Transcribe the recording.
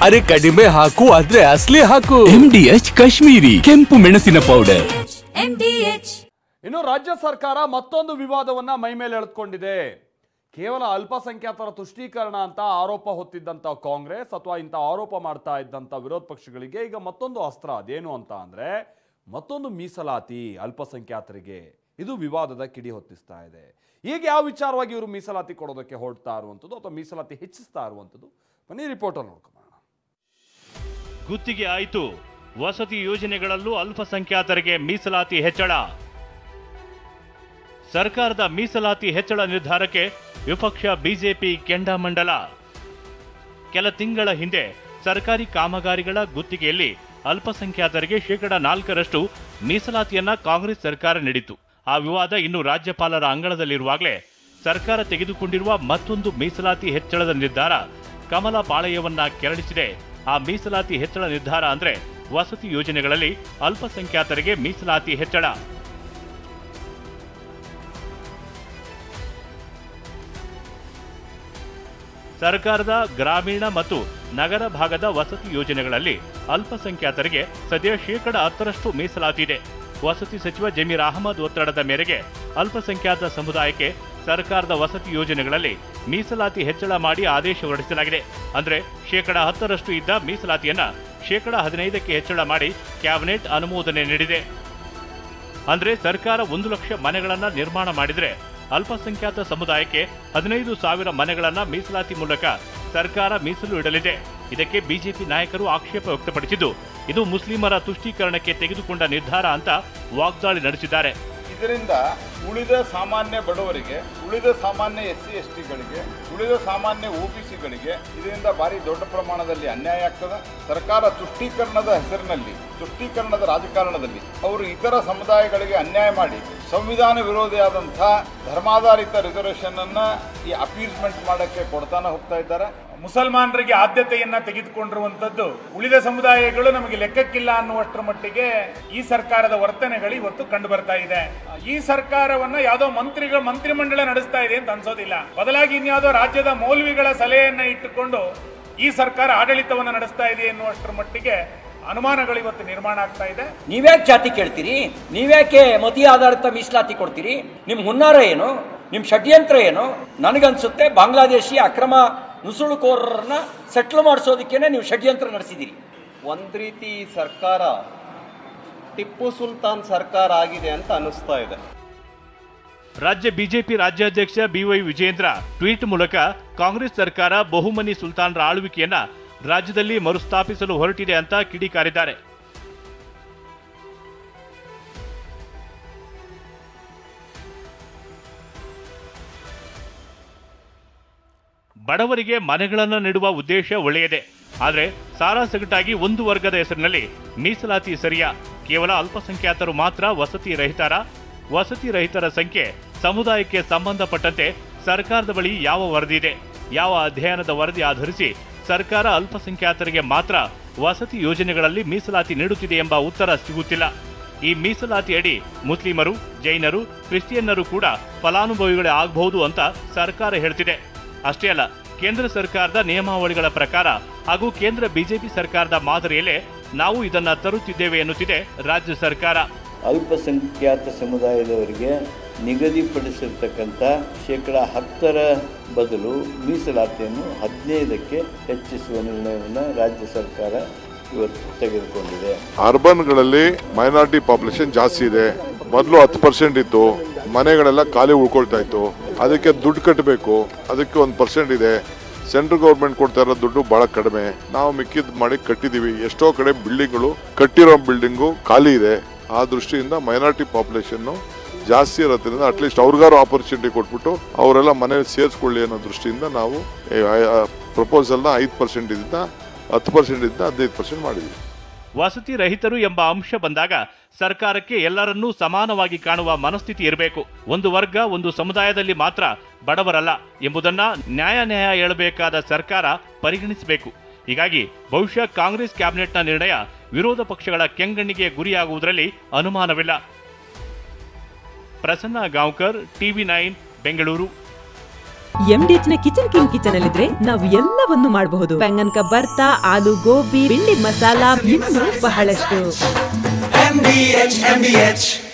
ಅರೆ ಕಡಿಮೆ ಹಾಕು ಆದ್ರೆ ಅಸಲಿ ಹಾಕು. MDH ಕಾಶ್ಮೀರಿ ಕೆಂಪು ಮೆಣಸಿನ ಪೌಡರ್. ಇನ್ನು ರಾಜ್ಯ ಸರ್ಕಾರ ಮತ್ತೊಂದು ವಿವಾದವನ್ನ ಮೈ ಮೇಲೆ ಎಳೆದುಕೊಂಡಿದೆ. ಕೇವಲ ಅಲ್ಪಸಂಖ್ಯಾತರ ತುಷ್ಟೀಕರಣ ಅಂತ ಆರೋಪ ಹೊತ್ತಿದ್ದಂತ ಕಾಂಗ್ರೆಸ್ ಅಥವಾ ಇಂಥ ಆರೋಪ ಮಾಡ್ತಾ ಇದ್ದಂತ ವಿರೋಧ ಪಕ್ಷಗಳಿಗೆ ಈಗ ಮತ್ತೊಂದು ಅಸ್ತ್ರ. ಅದೇನು ಅಂತ ಅಂದ್ರೆ ಮತ್ತೊಂದು ಮೀಸಲಾತಿ ಅಲ್ಪಸಂಖ್ಯಾತರಿಗೆ. ಇದು ವಿವಾದದ ಕಿಡಿ ಹೊತ್ತಿಸ್ತಾ ಇದೆ. ಈಗ ಯಾವ ವಿಚಾರವಾಗಿ ಇವರು ಮೀಸಲಾತಿ ಕೊಡೋದಕ್ಕೆ ಹೊರಡ್ತಾ ಇರುವಂಥದ್ದು ಅಥವಾ ಮೀಸಲಾತಿ ಹೆಚ್ಚಿಸ್ತಾ ಇರುವಂಥದ್ದು ಬನ್ನಿ ರಿಪೋರ್ಟ್ ಅಲ್ಲಿ ನೋಡ್ಕೊಳ್ಳೋಣ. ಗುತ್ತಿಗೆ ಆಯಿತು, ವಸತಿ ಯೋಜನೆಗಳಲ್ಲೂ ಅಲ್ಪಸಂಖ್ಯಾತರಿಗೆ ಮೀಸಲಾತಿ ಹೆಚ್ಚಳ. ಸರ್ಕಾರದ ಮೀಸಲಾತಿ ಹೆಚ್ಚಳ ನಿರ್ಧಾರಕ್ಕೆ ವಿಪಕ್ಷ ಬಿಜೆಪಿ ಕೆಂಡಾಮಂಡಲ. ಕೆಲ ತಿಂಗಳ ಹಿಂದೆ ಸರ್ಕಾರಿ ಕಾಮಗಾರಿಗಳ ಗುತ್ತಿಗೆಯಲ್ಲಿ ಅಲ್ಪಸಂಖ್ಯಾತರಿಗೆ 4% ಮೀಸಲಾತಿಯನ್ನ ಕಾಂಗ್ರೆಸ್ ಸರ್ಕಾರ ನೀಡಿತು. ಆ ವಿವಾದ ಇನ್ನು ರಾಜ್ಯಪಾಲರ ಅಂಗಳದಲ್ಲಿರುವಾಗಲೇ ಸರ್ಕಾರ ತೆಗೆದುಕೊಂಡಿರುವ ಮತ್ತೊಂದು ಮೀಸಲಾತಿ ಹೆಚ್ಚಳದ ನಿರ್ಧಾರ ಕಮಲ ಪಾಳೆಯವನ್ನ ಕೆರಳಿಸಿದೆ. ಆ ಮೀಸಲಾತಿ ಹೆಚ್ಚಳ ನಿರ್ಧಾರ ಅಂದ್ರೆ ವಸತಿ ಯೋಜನೆಗಳಲ್ಲಿ ಅಲ್ಪಸಂಖ್ಯಾತರಿಗೆ ಮೀಸಲಾತಿ ಹೆಚ್ಚಳ. ಸರ್ಕಾರದ ಗ್ರಾಮೀಣ ಮತ್ತು ನಗರ ಭಾಗದ ವಸತಿ ಯೋಜನೆಗಳಲ್ಲಿ ಅಲ್ಪಸಂಖ್ಯಾತರಿಗೆ ಸದ್ಯ 10% ಮೀಸಲಾತಿ ಇದೆ. ವಸತಿ ಸಚಿವ ಜಮೀರ್ ಅಹಮದ್ ಒತ್ತಡದ ಮೇರೆಗೆ ಅಲ್ಪಸಂಖ್ಯಾತ ಸಮುದಾಯಕ್ಕೆ ಸರ್ಕಾರದ ವಸತಿ ಯೋಜನೆಗಳಲ್ಲಿ ಮೀಸಲಾತಿ ಹೆಚ್ಚಳ ಮಾಡಿ ಆದೇಶ ಹೊರಡಿಸಲಾಗಿದೆ. ಅಂದ್ರೆ 10% ಇದ್ದ ಮೀಸಲಾತಿಯನ್ನ 15% ಹೆಚ್ಚಳ ಮಾಡಿ ಕ್ಯಾಬಿನೆಟ್ ಅನುಮೋದನೆ ನೀಡಿದೆ. ಅಂದ್ರೆ ಸರ್ಕಾರ 1 ಲಕ್ಷ ಮನೆಗಳನ್ನ ನಿರ್ಮಾಣ ಮಾಡಿದ್ರೆ ಅಲ್ಪಸಂಖ್ಯಾತ ಸಮುದಾಯಕ್ಕೆ 15,000 ಮನೆಗಳನ್ನ ಮೀಸಲಾತಿ ಮೂಲಕ ಸರ್ಕಾರ ಮೀಸಲು ಇಡಲಿದೆ. ಇದಕ್ಕೆ ಬಿಜೆಪಿ ನಾಯಕರು ಆಕ್ಷೇಪ ವ್ಯಕ್ತಪಡಿಸಿದ್ದು, ಇದು ಮುಸ್ಲಿಮರ ತುಷ್ಟೀಕರಣಕ್ಕೆ ತೆಗೆದುಕೊಂಡ ನಿರ್ಧಾರ ಅಂತ ವಾಗ್ದಾಳಿ ನಡೆಸಿದ್ದಾರೆ. ಇದರಿಂದ ಉಳಿದ ಸಾಮಾನ್ಯ ಬಡವರಿಗೆ, ಉಳಿದ ಸಾಮಾನ್ಯ SC STಗಳಿಗೆ, ಉಳಿದ ಸಾಮಾನ್ಯ OBCಗಳಿಗೆ ಇದರಿಂದ ಭಾರಿ ದೊಡ್ಡ ಪ್ರಮಾಣದಲ್ಲಿ ಅನ್ಯಾಯ ಆಗ್ತದೆ. ಸರ್ಕಾರ ತುಷ್ಟೀಕರಣದ ಹೆಸರಿನಲ್ಲಿ, ತುಷ್ಟೀಕರಣದ ರಾಜಕಾರಣದಲ್ಲಿ ಅವರು ಇತರ ಸಮುದಾಯಗಳಿಗೆ ಅನ್ಯಾಯ ಮಾಡಿ ಸಂವಿಧಾನ ವಿರೋಧಿಯಾದಂತಹ ಧರ್ಮಾಧಾರಿತ ರಿಸರ್ವೇಷನ್ ಅನ್ನ ಈ ಅಪೀಸ್ಮೆಂಟ್ ಮಾಡಕ್ಕೆ ಕೊಡ್ತಾನೆ ಹೋಗ್ತಾ ಇದ್ದಾರೆ. ಮುಸಲ್ಮಾನರಿಗೆ ಆದ್ಯತೆಯನ್ನ ತೆಗೆದುಕೊಂಡಿರುವಂತದ್ದು ಉಳಿದ ಸಮುದಾಯಗಳು ನಮಗೆ ಲೆಕ್ಕಕ್ಕಿಲ್ಲ ಅನ್ನುವಷ್ಟರ ಮಟ್ಟಿಗೆ ಈ ಸರ್ಕಾರದ ವರ್ತನೆಗಳು ಇವತ್ತು ಕಂಡು ಬರ್ತಾ ಇದೆ. ಈ ಸರ್ಕಾರವನ್ನ ಯಾವುದೋ ಮಂತ್ರಿಮಂಡಲ ನಡೆಸ್ತಾ ಇದೆ ಅಂತ ಅನ್ಸೋದಿಲ್ಲ. ಬದಲಾಗಿ ಇನ್ಯಾವುದೋ ರಾಜ್ಯದ ಮೌಲ್ವಿಗಳ ಸಲಹೆಯನ್ನ ಇಟ್ಟುಕೊಂಡು ಈ ಸರ್ಕಾರ ಆಡಳಿತವನ್ನ ನಡೆಸ್ತಾ ಇದೆ ಎನ್ನುವಷ್ಟರ ಮಟ್ಟಿಗೆ ಅನುಮಾನಗಳು ಇವತ್ತು ನಿರ್ಮಾಣ ಆಗ್ತಾ ಇದೆ. ನೀವ್ಯಾಕೆ ಜಾತಿ ಕೇಳ್ತೀರಿ? ನೀವ್ಯಾಕೆ ಮತಿ ಆಧಾರಿತ ಮೀಸಲಾತಿ ಕೊಡ್ತೀರಿ? ನಿಮ್ ಹುನ್ನಾರ ಏನು? ನಿಮ್ ಷಡ್ಯಂತ್ರ ಏನು? ನನಗನ್ಸುತ್ತೆ ಬಾಂಗ್ಲಾದೇಶಿ ಅಕ್ರಮ ನುಸುಳುಕೋರರನ್ನ ಸೆಟ್ಲ್ ಮಾಡಿಸೋದಕ್ಕೇನೆ ನೀವು ಷಡ್ಯಂತ್ರ ನಡೆಸಿದಿರಿ. ಒಂದ್ ರೀತಿ ಈ ಸರ್ಕಾರ ಟಿಪ್ಪು ಸುಲ್ತಾನ್ ಸರ್ಕಾರ ಆಗಿದೆ ಅಂತ ಅನಿಸ್ತಾ ಇದೆ. ರಾಜ್ಯ ಬಿಜೆಪಿ ರಾಜ್ಯಾಧ್ಯಕ್ಷ BY ವಿಜೇಂದ್ರ ಟ್ವೀಟ್ ಮೂಲಕ ಕಾಂಗ್ರೆಸ್ ಸರ್ಕಾರ ಬಹುಮನಿ ಸುಲ್ತಾನರ ಆಳ್ವಿಕೆಯನ್ನ ರಾಜ್ಯದಲ್ಲಿ ಮರುಸ್ಥಾಪಿಸಲು ಹೊರಟಿದೆ ಅಂತ ಕಿಡಿಕಾರಿದ್ದಾರೆ. ಬಡವರಿಗೆ ಮನೆಗಳನ್ನು ನೀಡುವ ಉದ್ದೇಶ ಒಳ್ಳೆಯದೇ, ಆದರೆ ಸಾರಾಸಗಟಾಗಿ ಒಂದು ವರ್ಗದ ಹೆಸರಿನಲ್ಲಿ ಮೀಸಲಾತಿ ಸರಿಯಾ? ಕೇವಲ ಅಲ್ಪಸಂಖ್ಯಾತರು ಮಾತ್ರ ವಸತಿ ರಹಿತರ? ವಸತಿ ರಹಿತರ ಸಂಖ್ಯೆ ಸಮುದಾಯಕ್ಕೆ ಸಂಬಂಧಪಟ್ಟಂತೆ ಸರ್ಕಾರದ ಬಳಿ ಯಾವ ವರದಿ ಇದೆ? ಯಾವ ಅಧ್ಯಯನದ ವರದಿ ಆಧರಿಸಿ ಸರ್ಕಾರ ಅಲ್ಪಸಂಖ್ಯಾತರಿಗೆ ಮಾತ್ರ ವಸತಿ ಯೋಜನೆಗಳಲ್ಲಿ ಮೀಸಲಾತಿ ನೀಡುತ್ತಿದೆ ಎಂಬ ಉತ್ತರ ಸಿಗುತ್ತಿಲ್ಲ. ಈ ಮೀಸಲಾತಿ ಅಡಿ ಮುಸ್ಲಿಮರು, ಜೈನರು, ಕ್ರಿಶ್ಚಿಯನ್ನರು ಕೂಡ ಫಲಾನುಭವಿಗಳೇ ಆಗಬಹುದು ಅಂತ ಸರ್ಕಾರ ಹೇಳ್ತಿದೆ. ಅಷ್ಟೇ ಅಲ್ಲ, ಕೇಂದ್ರ ಸರ್ಕಾರದ ನಿಯಮಾವಳಿಗಳ ಪ್ರಕಾರ ಹಾಗೂ ಕೇಂದ್ರ ಬಿಜೆಪಿ ಸರ್ಕಾರದ ಮಾದರಿಯಲ್ಲೇ ನಾವು ಇದನ್ನ ತರುತ್ತಿದ್ದೇವೆ ಎನ್ನುತ್ತಿದೆ ರಾಜ್ಯ ಸರ್ಕಾರ. ಅಲ್ಪಸಂಖ್ಯಾತ ಸಮುದಾಯದವರಿಗೆ ನಿಗದಿಪಡಿಸಿರ್ತಕ್ಕಂಥ 10% ಬದಲು ಮೀಸಲಾತಿಯನ್ನು 15% ಹೆಚ್ಚಿಸುವ ನಿರ್ಣಯವನ್ನು ರಾಜ್ಯ ಸರ್ಕಾರ ಇವತ್ತು ತೆಗೆದುಕೊಂಡಿದೆ. ಅರ್ಬನ್ಗಳಲ್ಲಿ ಮೈನಾರಿಟಿ ಪಾಪ್ಯುಲೇಷನ್ ಜಾಸ್ತಿ ಇದೆ. ಮೊದಲು 10% ಇತ್ತು, ಮನೆಗಳೆಲ್ಲ ಖಾಲಿ ಉಳ್ಕೊಳ್ತಾ ಇತ್ತು. ಅದಕ್ಕೆ ದುಡ್ಡು ಕಟ್ಟಬೇಕು, ಅದಕ್ಕೆ 1% ಇದೆ. ಸೆಂಟ್ರಲ್ ಗೌರ್ಮೆಂಟ್ ಕೊಡ್ತಾ ಇರೋ ದುಡ್ಡು ಬಹಳ ಕಡಿಮೆ. ನಾವು ಮಿಕ್ಕಿದ್ ಮಾಡಿ ಕಟ್ಟಿದೀವಿ. ಎಷ್ಟೋ ಕಡೆ ಬಿಲ್ಡಿಂಗ್ಗಳು ಕಟ್ಟಿರೋ ಬಿಲ್ಡಿಂಗು ಖಾಲಿ ಇದೆ. ಆ ದೃಷ್ಟಿಯಿಂದ ಮೈನಾರಿಟಿ ಪಾಪ್ಯುಲೇಷನ್ ಜಾಸ್ತಿ ಇರೋದ್ರಿಂದ ಅಟ್ಲೀಸ್ಟ್ ಅವ್ರಿಗಾರು ಆಪರ್ಚುನಿಟಿ ಕೊಟ್ಬಿಟ್ಟು ಅವರೆಲ್ಲ ಮನೇಲಿ ಸೇರಿಸ್ಕೊಳ್ಳಿ ಅನ್ನೋ ದೃಷ್ಟಿಯಿಂದ ನಾವು ಪ್ರಪೋಸಲ್ನ 5% ಇಂದ 10% ಇಂದ 15% ಮಾಡಿದ್ವಿ. ವಸತಿ ರಹಿತರು ಎಂಬ ಅಂಶ ಬಂದಾಗ ಸರ್ಕಾರಕ್ಕೆ ಎಲ್ಲರನ್ನೂ ಸಮಾನವಾಗಿ ಕಾಣುವ ಮನಸ್ಥಿತಿ ಇರಬೇಕು. ಒಂದು ವರ್ಗ, ಒಂದು ಸಮುದಾಯದಲ್ಲಿ ಮಾತ್ರ ಬಡವರಲ್ಲ ಎಂಬುದನ್ನ ನ್ಯಾಯ ಹೇಳಬೇಕಾದ ಸರ್ಕಾರ ಪರಿಗಣಿಸಬೇಕು. ಹೀಗಾಗಿ ಬಹುಶಃ ಕಾಂಗ್ರೆಸ್ ಕ್ಯಾಬಿನೆಟ್ನ ನಿರ್ಣಯ ವಿರೋಧ ಪಕ್ಷಗಳ ಕೆಂಗಣ್ಣಿಗೆ ಗುರಿಯಾಗುವುದರಲ್ಲಿ ಅನುಮಾನವಿಲ್ಲ. ಪ್ರಸನ್ನ ಗಾಂವ್ಕರ್, TV9 ಬೆಂಗಳೂರು. MDH ನ ಕಿಚನ್ ಅಲ್ಲಿದ್ರೆ ನಾವು ಎಲ್ಲವನ್ನು ಮಾಡಬಹುದು. ಬೆಂಗನ್ ಕಾ ಬರ್ತಾ, ಆಲೂ ಗೋಬಿ, ಭಿಂಡಿ ಮಸಾಲಾ, ಇನ್ನೂ ಬಹಳಷ್ಟು.